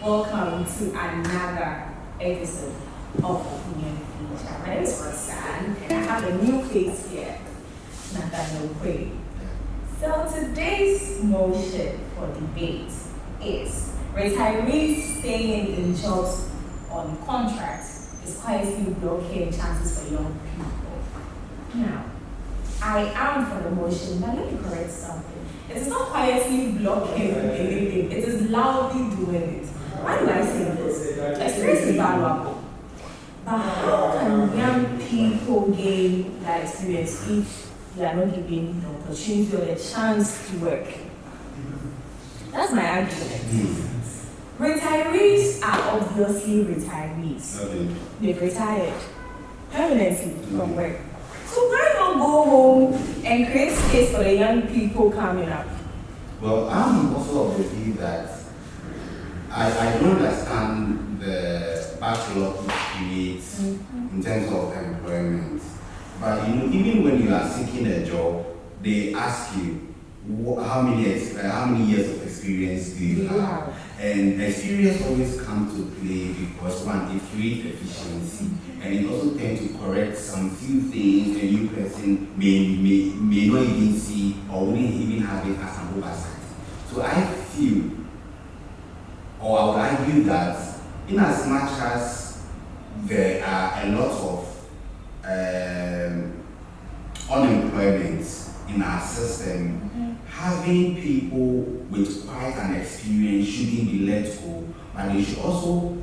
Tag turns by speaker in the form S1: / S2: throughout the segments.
S1: Welcome to another episode of Opinion Feature. My name is Rosanne and I have a new face here, Nathaniel. So today's motion for debate is retirees staying in jobs on contracts is quietly blocking chances for young people. Now, I am for the motion, but let me correct something. It is not quietly blocking anything, it is loudly doing it. Why do I say this? Experience is valuable. But how can young people gain that experience if they are not given the opportunity or the chance to work? That's my argument. Retirees are obviously retirees. They've retired permanently from work. So why not go home and create space for the young people coming up?
S2: Well, I'm also of the view that I don't understand the backlog it creates in terms of employment. But even when you are seeking a job, they ask you how many years of experience do you have? And experience always comes to play because one, it creates efficiency, and it also tends to correct some few things a new person may not even see or wouldn't even have it as an oversight. So I feel, or I would argue that in as much as there are a lot of unemployment in our system, having people with quite an experience shouldn't be let go, but they should also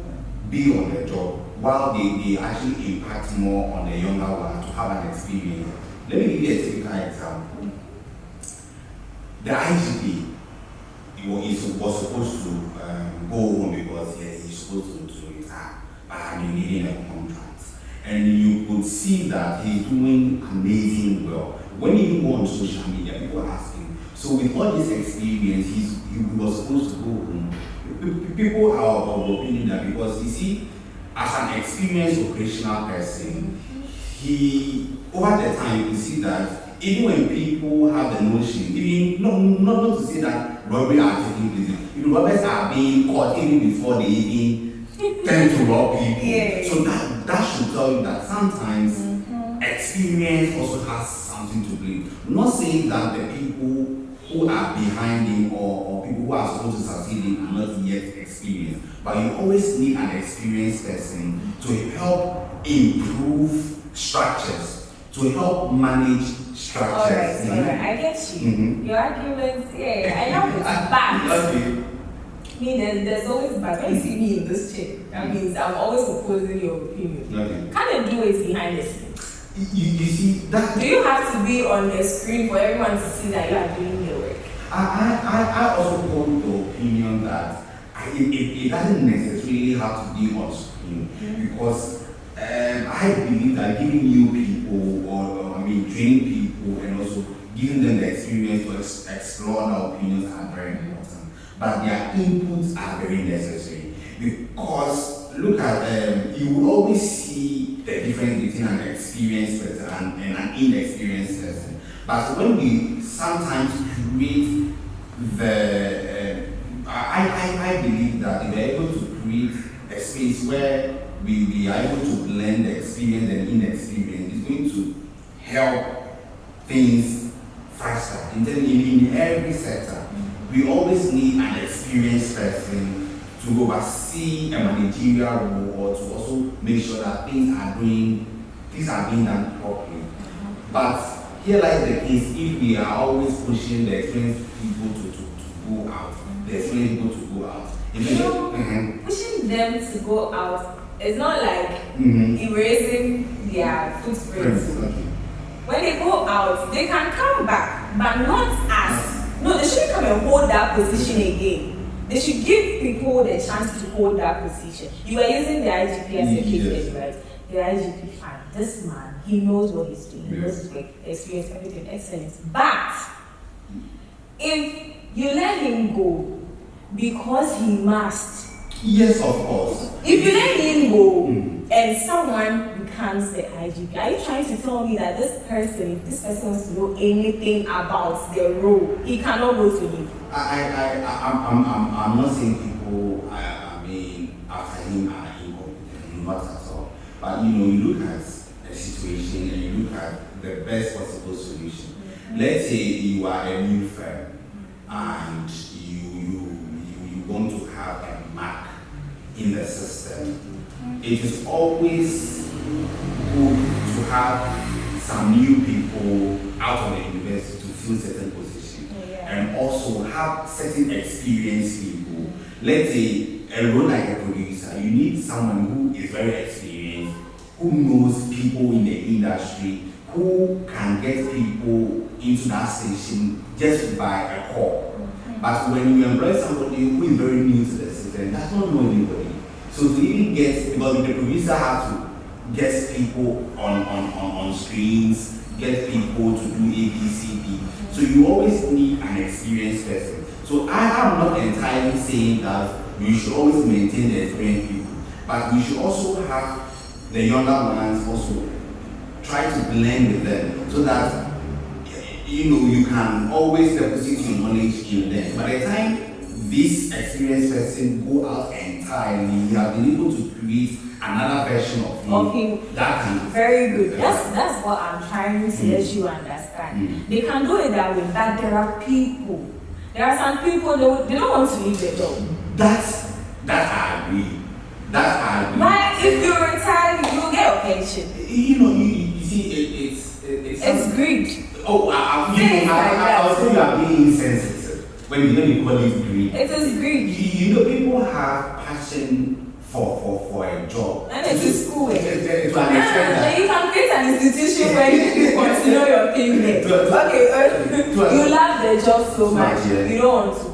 S2: be on the job while they actually impact more on the younger one to have an experience. Let me give you a typical example. The IGP was supposed to go home because he's supposed to retire, but he's needing a contract. And you could see that he's doing amazing well. When you go on social media, people ask him, so with all this experience, he was supposed to go home. People are of the opinion that because you see, as an experienced operational person, he, over the time, you see that even when people have the notion, even not to say that robbery are taking place, even robbers are being caught even before they even tend to rob people. Yeah. So that should tell you that sometimes experience also has something to blame. I'm not saying that the people who are behind him or people who are supposed to succeed him are not yet experienced, but you always need an experienced person to help improve structures, to help manage structures.
S1: All right, I get you. Your arguments, I know it's bad.
S2: Okay.
S1: I mean, there's always bad. When you see me in this chair, that means I'm always opposing your opinion.
S2: Okay.
S1: Can they do it behind the scenes?
S2: You see that?
S1: Do you have to be on the screen for everyone to see that you are doing your work?
S2: I also hold the opinion that it doesn't necessarily have to be on screen because I believe that giving new people or training people and also giving them the experience to explore their opinions are very important. But their inputs are very necessary because look at you will always see the difference between an experienced person and an inexperienced person. But when we sometimes create I believe that if we are able to create a space where we are able to blend the experience and inexperience, it's going to help things faster. In every sector, we always need an experienced person to oversee a managerial role or to also make sure that things are being done properly. But here lies the case, if we are always pushing the experienced people to go out, the experienced people to go out.
S1: Pushing them to go out is not like erasing their footprints. When they go out, they can come back, but not as. No, they shouldn't come and hold that position again. They should give people the chance to hold that position. You are using the IGP as a case study, right? The IGP, fine. This man, he knows what he's doing. He knows his work, experience, everything, excellent. But if you let him go because he must.
S2: Yes, of course.
S1: If you let him go and someone enhance the IGP? Are you trying to tell me that this person, if this person wants to know anything about the role, he cannot go to you?
S2: I'm not saying people, after him are incompetent, not at all. But you look at a situation and you look at the best possible solution. Let's say you are a new firm and you want to have a mark in the system. It is always good to have some new people out of the university to fill certain positions, and also have certain experienced people. Let's say a role like a producer, you need someone who is very experienced, who knows people in the industry, who can get people into that station just by a call. But when you employ somebody who is very new to the system, does not know anybody. So to even get, because the producer has to get people on screens, get people to do ABCD. So you always need an experienced person. So I am not entirely saying that we should always maintain the experienced people, but we should also have the younger ones also try to blend with them so that you can always deposit your knowledge in them. By the time this experienced person go out entirely, you have been able to create another version of him. That can
S1: very good. That's what I'm trying to let you understand. They can do it that way, but there are people. There are some people they don't want to leave the job.
S2: That I agree.
S1: But if you retire, you get a pension.
S2: You see,
S1: it's greed.
S2: Oh, I was saying you are being insensitive when you call it greed.
S1: It is greed.
S2: People have passion for a job.
S1: And it's a school.
S2: To an extent that
S1: you can create an institution where you continue your payment. You love the job so much, you don't want to go.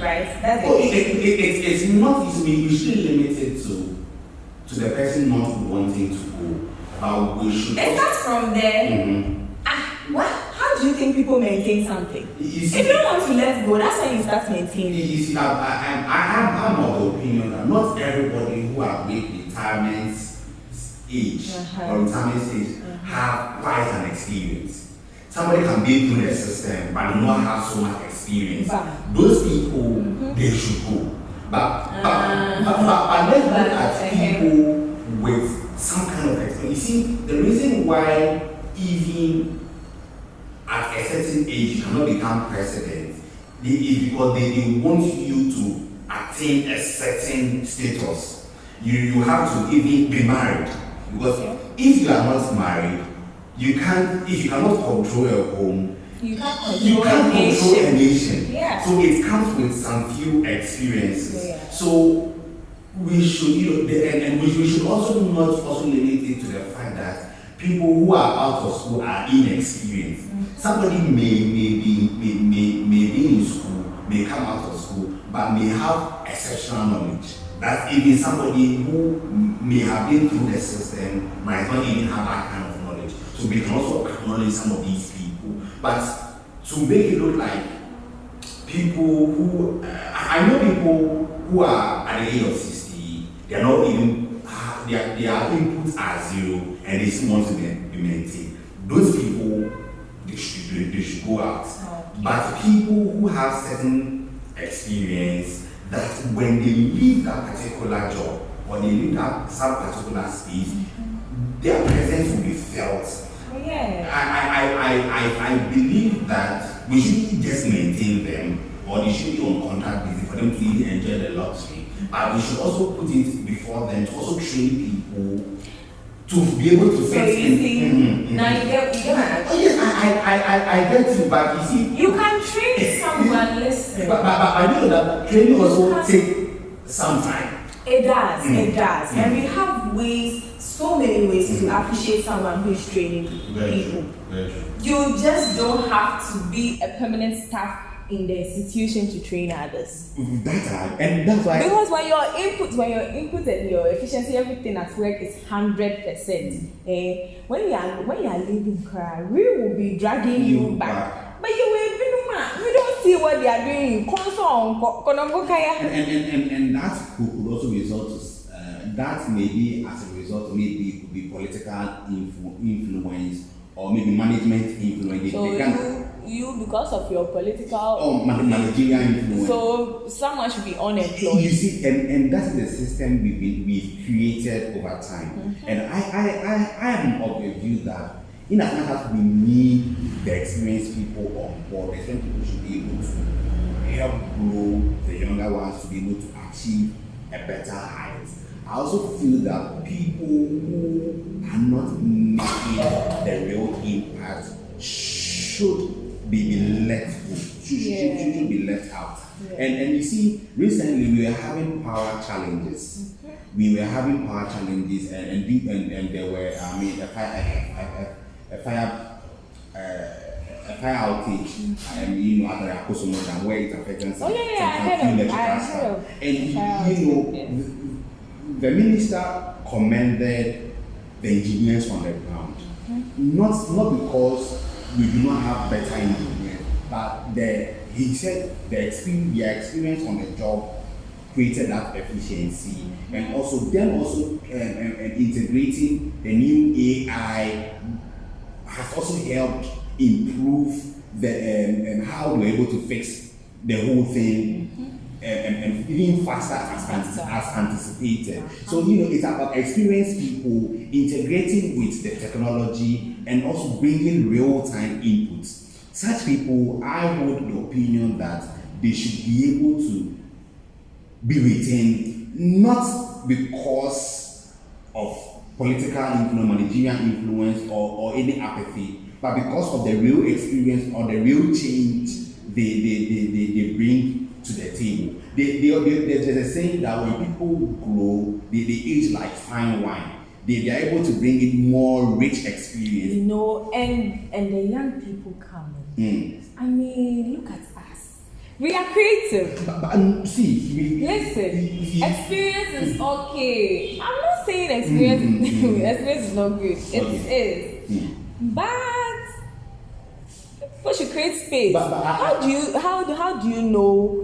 S1: Right? That's
S2: it's not usually limited to the person not wanting to go. But we should.
S1: It starts from there. How do you think people maintain something? If you don't want to let go, that's when you start maintaining.
S2: You see, I'm of the opinion that not everybody who have reached retirement age or retirement stage have quite an experience. Somebody can be through the system but do not have so much experience. Those people, they should go. But let's look at people with some kind of experience. You see, the reason why even at a certain age you cannot become president is because they want you to attain a certain status. You have to even be married, because if you are not married, if you cannot control a home, you can't control a nation. So it comes with some few experiences. So we should, and we should also not also limit it to the fact that people who are out of school are inexperienced. Somebody may be in school, may come out of school, but may have exceptional knowledge. That's even somebody who may have been through the system might not even have that kind of knowledge. So we can also acknowledge some of these people. But to make it look like people who, I know people who are at the age of 60, they are not even, their inputs are zero and they still want to be maintained. Those people, they should go out. But people who have certain experience, that when they leave that particular job or they leave that some particular space, their presence will be felt. I believe that we shouldn't just maintain them, or they should be on contract basis for them to even enjoy the luxury. But we should also put it before them to also train people to be able to fit in.
S1: Now you get
S2: yes, I get you, but you see,
S1: you can train someone. Listen,
S2: but I know that training also takes some time.
S1: It does, and we have ways, so many ways to appreciate someone who is training people.
S2: Very true.
S1: You just don't have to be a permanent staff in the institution to train others.
S2: That's why.
S1: Because when your input and your efficiency, everything at work is 100%. When you are leaving, we will be dragging you back. But you will be we don't see what they are doing. And
S2: that could also result to that may be as a result result of maybe it could be political influence or maybe management influence.
S1: So you because of your political
S2: or managerial influence.
S1: So someone should be unemployed.
S2: You see, and that's the system we've created over time. And I am of the view that in as much as we need the experienced people on board, the experienced people should be able to help grow the younger ones to be able to achieve a better height. I also feel that people who are not making the real impact should be let go, should be left out. Yeah. And you see, recently we were having power challenges. We were having power challenges, and there were, a fire outage, at the where it affected some electrical stuff. And the minister commended the engineers on the ground, not because we do not have better engineers, but he said their experience on the job created that efficiency, and also integrating the new AI has also helped improve the how we're able to fix the whole thing. And even faster as anticipated. So, it's about experienced people integrating with the technology and also bringing real-time inputs. Such people, I hold the opinion that they should be able to be retained, not because of political influence, managerial influence, or any apathy, but because of the real experience or the real change they bring to the table. There's a saying that when people grow, they age like fine wine. They are able to bring in more rich experience.
S1: And the young people come in. I mean, look at us. We are creative.
S2: But see,
S1: listen, experience is okay. I'm not saying experience is not good. It is. But people should create space. How do you know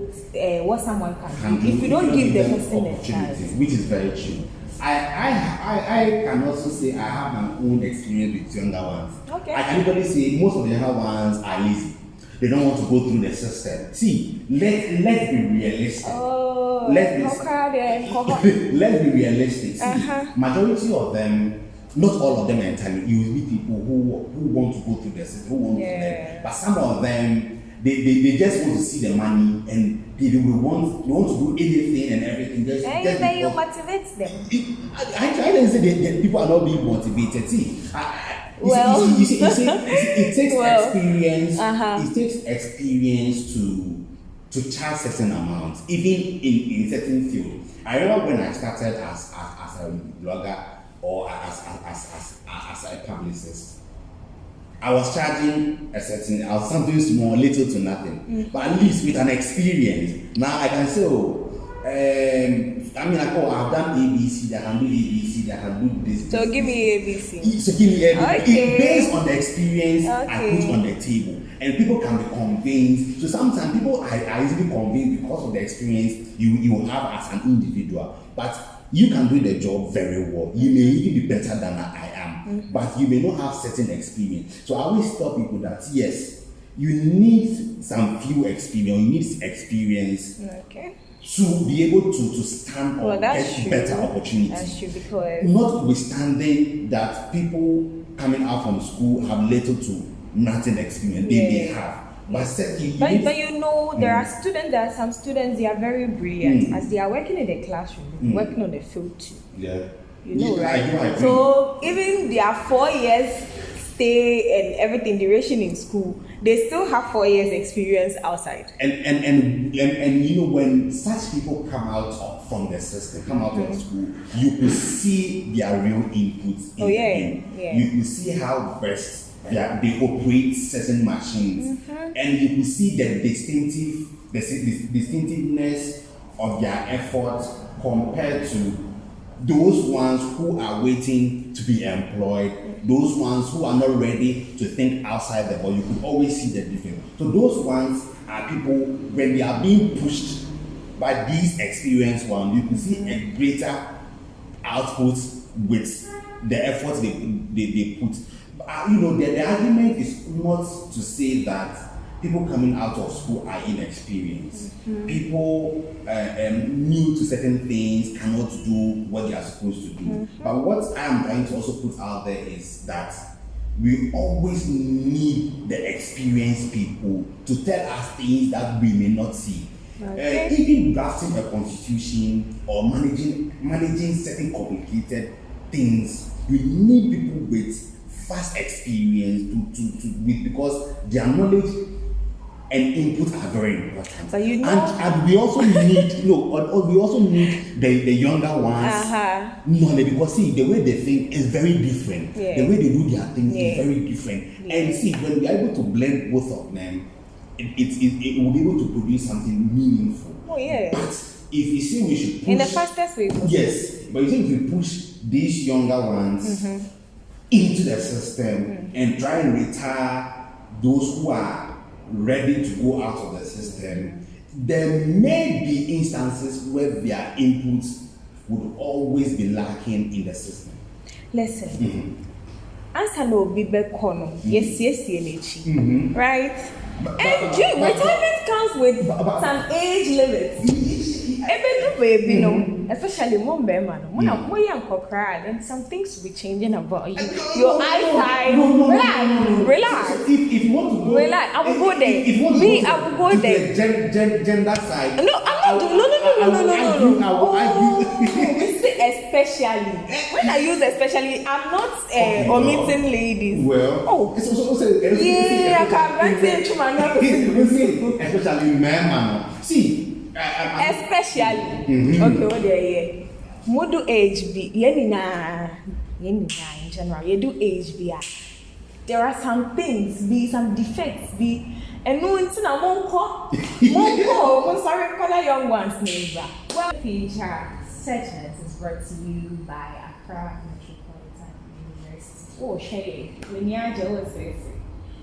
S1: what someone can do if you don't give the person a chance?
S2: Which is very true. I can also say I have my own experience with younger ones.
S1: Okay.
S2: I can literally say most of the younger ones are lazy. They don't want to go through the system. See, let's be realistic. Let's be realistic. See, majority of them, not all of them entirely, you will meet people who want to go through the system, who want to learn. But some of them, they just want to see the money, and they want to do anything and everything.
S1: Then you motivate them.
S2: I didn't say that people are not being motivated. See, you see, it takes experience. It takes experience to charge certain amounts, even in certain field. I remember when I started as a blogger or as a publicist, I was charging I was something small, little to nothing. But at least with an experience, now I can say, I've done ABC, I can do ABC, I can do this.
S1: So give me ABC.
S2: So give me ABC. Okay. Based on the experience I put on the table. And people can be convinced. So sometimes people are easily convinced because of the experience you have as an individual. But you can do the job very well. You may even be better than I am, but you may not have certain experience. So I always tell people that yes, you need some few experience. You need experience to be able to stand or get better opportunities.
S1: That's true, because
S2: notwithstanding that people coming out from school have little to nothing experience, they may have. But there are some students, they are very brilliant. As they are working in the classroom, working on the field too. Yeah.
S1: Right? So even their 4 years stay and everything, duration in school, they still have 4 years experience outside.
S2: And when such people come out from the system, come out of school, you could see their real inputs in the game. You could see how best they operate certain machines, and you can see the distinctiveness of their effort compared to those ones who are waiting to be employed, those ones who are not ready to think outside the box. You could always see the difference. So those ones are people, when they are being pushed by these experienced ones, you can see a greater output with the effort they put. The argument is not to say that people coming out of school are inexperienced. People new to certain things cannot do what they are supposed to do. But what I am trying to also put out there is that we always need the experienced people to tell us things that we may not see. Okay. Even drafting a constitution or managing certain complicated things, we need people with vast experience because their knowledge and input are very important.
S3: But
S2: and we also need the younger ones knowledge, because see, the way they think is very different.
S3: Yeah.
S2: The way they do their things is very different. Yeah. And see, when we are able to blend both of them, it will be able to produce something meaningful.
S3: Oh yeah.
S2: But if you say we should push
S3: in the fastest way possible.
S2: Yes, but you think if we push these younger ones into the system and try and retire those who are ready to go out of the system, there may be instances where their inputs would always be lacking in the system.
S3: Listen, answer no be kono. Yes, right? And retirement comes with some age limits. Baby, especially mom man. When I'm young and some things will be changing about you. Your eyesight. Relax.
S2: If you want to go,
S3: relax. I will go there. I will go there.
S2: Gender side.
S3: No, I'm not doing. No. Especially. When I use especially, I'm not omitting ladies.
S2: Well,
S3: yeah, I can't say to my
S2: especially men. See.
S3: Especially okay, what they modu age be yenina in general you do age be there are some things some defects and no into na monko sorry call young ones neighbor. Well, feature segment is brought to you by Accra Metropolitan University. Oh hey, when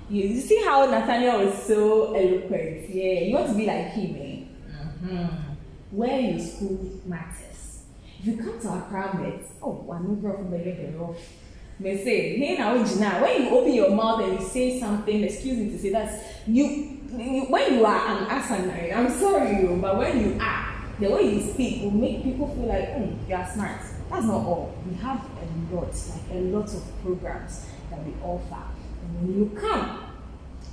S3: you see how Nathaniel is so eloquent. Yeah, you want to be like him, eh? Where you school matters. If you come to Accra, one girl from the rough. May say, hey now, when you open your mouth and you say something, excuse me to say that you when you are an asinine, I'm sorry, but when you are, the way you speak will make people feel like you are smart. That's not all. We have a lot of programs that we offer. And when you come,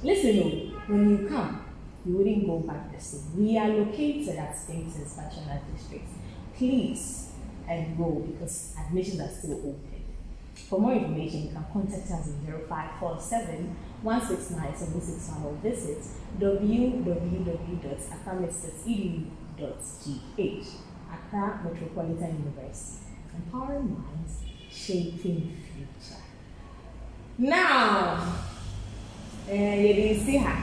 S3: listen, when you come, you wouldn't go back the same. We are located at Spaces Bachelor District. Please enroll because admissions are still open. For more information, you can contact us at 0547 169 765 or visit www.accramets.edu.gh. Accra Metropolitan University. Empowering minds, shaping future. Now, you didn't see her.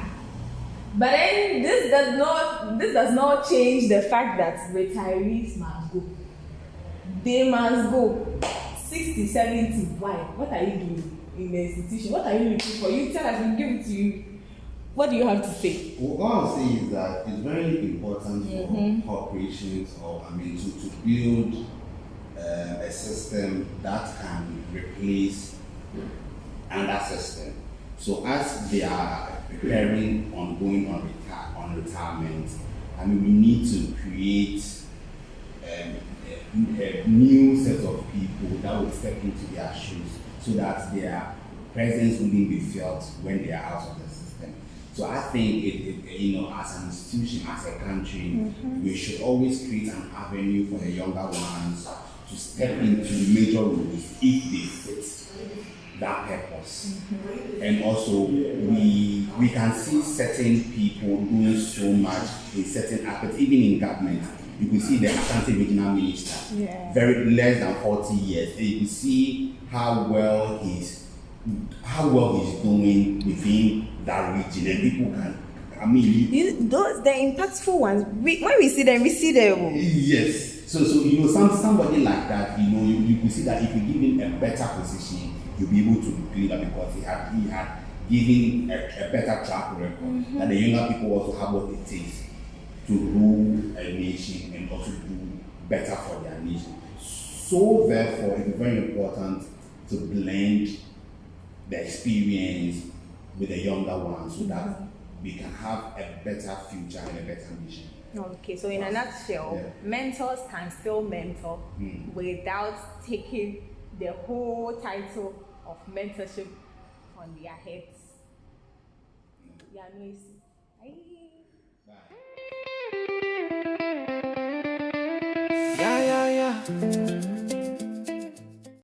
S3: But then this does not change the fact that retirees must go. They must go. 60, 70. Why? What are you doing in the institution? What are you looking for? You tell us, we give it to you. What do you have to say?
S2: What I'll say is that it's very important for corporations to build a system that can replace another system. So as they are preparing on going on retirement, we need to create a new set of people that will step into their shoes so that their presence wouldn't be felt when they are out of the system. So I think as an institution, as a country, we should always create an avenue for the younger ones to step into major roles if they fit that purpose. And also we can see certain people doing so much in certain aspects, even in government. You can see the Ashanti regional minister, very less than 40 years, and you can see how well he's doing within that region, and people can.
S3: Those the impactful ones. When we see them,
S2: Yes. So somebody like that, you can see that if you give him a better position, you'll be able to do that because he had given a better track record. That the younger people also have what it takes to rule a nation and also do better for their nation. So therefore, it is very important to blend the experience with the younger ones so that we can have a better future and a better vision.
S3: Okay, so in a nutshell, mentors can still mentor without taking the whole title of mentorship on their heads. Yeah, no,
S2: Bye.
S4: Yeah, yeah, yeah.